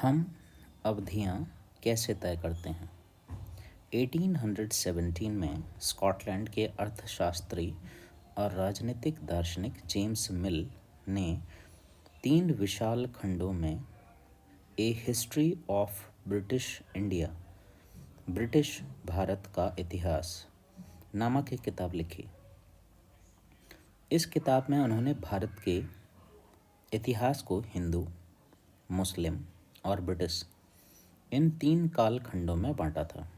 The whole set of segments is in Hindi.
हम अवधियाँ कैसे तय करते हैं? 1817 में स्कॉटलैंड के अर्थशास्त्री और राजनीतिक दार्शनिक जेम्स मिल ने 3 विशाल खंडों में a history of British India, British Bharat का इतिहास नामक एक किताब लिखी। इस किताब में उन्होंने भारत के इतिहास को हिंदू, मुस्लिम और ब्रिटिश इन 3 कालखंडों में बांटा था।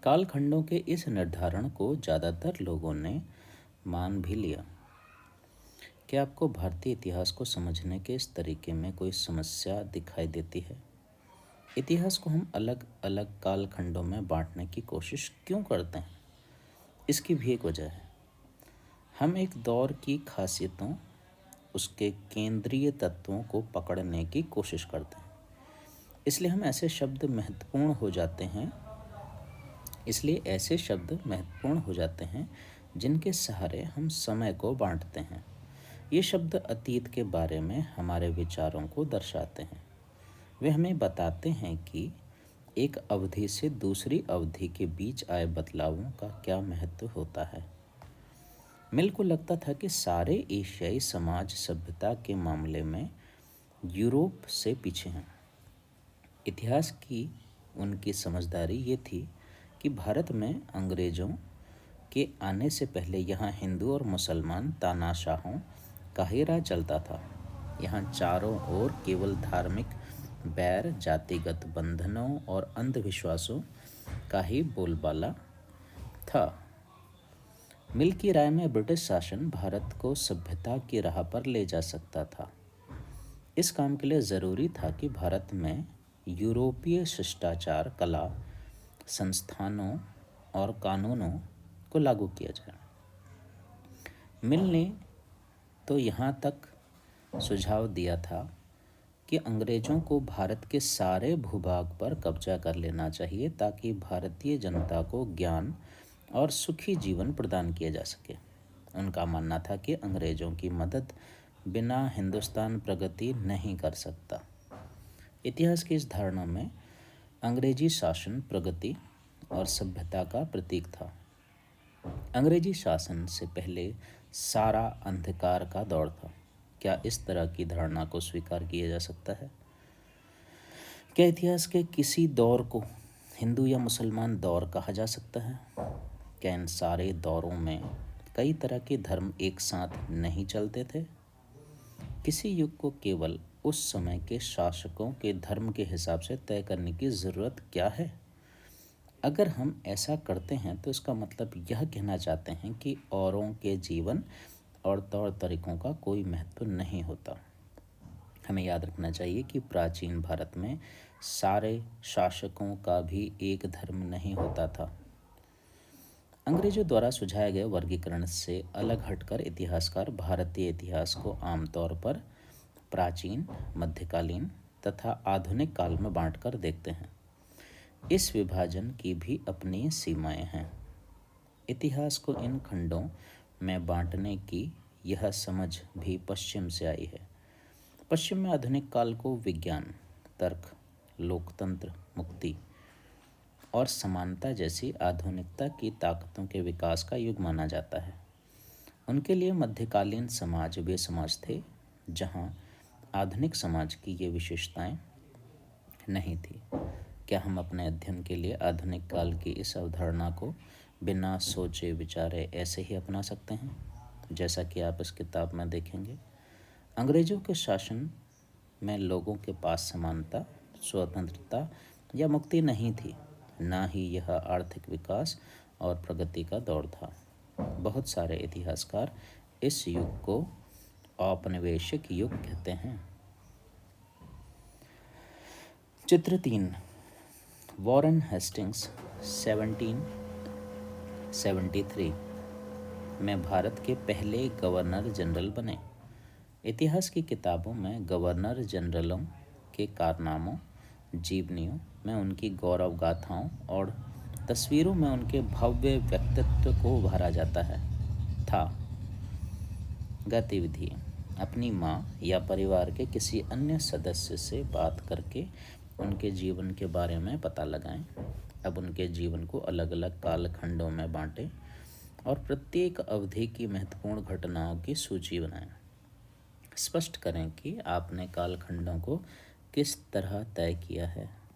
कालखंडों के इस निर्धारण को ज़्यादातर लोगों ने मान भी लिया। क्या आपको भारतीय इतिहास को समझने के इस तरीके में कोई समस्या दिखाई देती है? इतिहास को हम अलग अलग कालखंडों में बांटने की कोशिश क्यों करते हैं? इसकी भी एक वजह है। हम एक दौर की खासियतों, उसके केंद्रीय तत्वों को पकड़ने की कोशिश करते हैं। इसलिए ऐसे शब्द महत्वपूर्ण हो जाते हैं जिनके सहारे हम समय को बांटते हैं। ये शब्द अतीत के बारे में हमारे विचारों को दर्शाते हैं। वे हमें बताते हैं कि एक अवधि से दूसरी अवधि के बीच आए बदलावों का क्या महत्व होता है। मिल को लगता था कि सारे एशियाई समाज सभ्यता के मामले में यूरोप से पीछे हैं। इतिहास की उनकी समझदारी ये थी कि भारत में अंग्रेज़ों के आने से पहले यहाँ हिंदू और मुसलमान तानाशाहों का ही राज चलता था। यहाँ चारों ओर केवल धार्मिक बैर, जातिगत बंधनों और अंधविश्वासों का ही बोलबाला था। मिल की राय में ब्रिटिश शासन भारत को सभ्यता की राह पर ले जा सकता था। इस काम के लिए ज़रूरी था कि भारत में यूरोपीय शिष्टाचार, कला, संस्थानों और कानूनों को लागू किया जाए। मिल ने तो यहाँ तक सुझाव दिया था कि अंग्रेज़ों को भारत के सारे भूभाग पर कब्जा कर लेना चाहिए ताकि भारतीय जनता को ज्ञान और सुखी जीवन प्रदान किया जा सके। उनका मानना था कि अंग्रेज़ों की मदद बिना हिंदुस्तान प्रगति नहीं कर सकता। इतिहास की इस धारणा में अंग्रेजी शासन प्रगति और सभ्यता का प्रतीक था। अंग्रेजी शासन से पहले सारा अंधकार का दौर था। क्या इस तरह की धारणा को स्वीकार किया जा सकता है? क्या इतिहास के किसी दौर को हिंदू या मुसलमान दौर कहा जा सकता है? क्या इन सारे दौरों में कई तरह के धर्म एक साथ नहीं चलते थे? किसी युग को केवल उस समय के शासकों के धर्म के हिसाब से तय करने की ज़रूरत क्या है? अगर हम ऐसा करते हैं तो इसका मतलब यह कहना चाहते हैं कि औरों के जीवन और तौर तरीकों का कोई महत्व नहीं होता। हमें याद रखना चाहिए कि प्राचीन भारत में सारे शासकों का भी एक धर्म नहीं होता था। अंग्रेजों द्वारा सुझाए गए वर्गीकरण से अलग हटकर इतिहासकार भारतीय इतिहास को आमतौर पर प्राचीन, मध्यकालीन तथा आधुनिक काल में बांटकर देखते हैं। इस विभाजन की भी अपनी सीमाएं हैं। इतिहास को इन खंडों में बांटने की यह समझ भी पश्चिम से आई है। पश्चिम में आधुनिक काल को विज्ञान, तर्क, लोकतंत्र, मुक्ति और समानता जैसी आधुनिकता की ताकतों के विकास का युग माना जाता है। उनके लिए मध्यकालीन समाज वे समाज थे जहां आधुनिक समाज की ये विशेषताएं नहीं थी। क्या हम अपने अध्ययन के लिए आधुनिक काल की इस अवधारणा को बिना सोचे विचारे ऐसे ही अपना सकते हैं, जैसा कि आप इस किताब में देखेंगे? अंग्रेज़ों के शासन में लोगों के पास समानता, स्वतंत्रता या मुक्ति नहीं थी, ना ही यह आर्थिक विकास और प्रगति का दौर था। बहुत सारे इतिहासकार इस युग को औपनिवेशिक युग कहते हैं। चित्र 3, वॉरेन हेस्टिंग्स 1773 में भारत के पहले गवर्नर जनरल बने। इतिहास की किताबों में गवर्नर जनरलों के कारनामों, जीवनियों में उनकी गौरव गाथाओं और तस्वीरों में उनके भव्य व्यक्तित्व को उभारा जाता है था। गतिविधि अपनी माँ या परिवार के किसी अन्य सदस्य से बात करके उनके जीवन के बारे में पता लगाएं। अब उनके जीवन को अलग अलग कालखंडों में बांटें और प्रत्येक अवधि की महत्वपूर्ण घटनाओं की सूची बनाएं। स्पष्ट करें कि आपने कालखंडों को किस तरह तय किया है।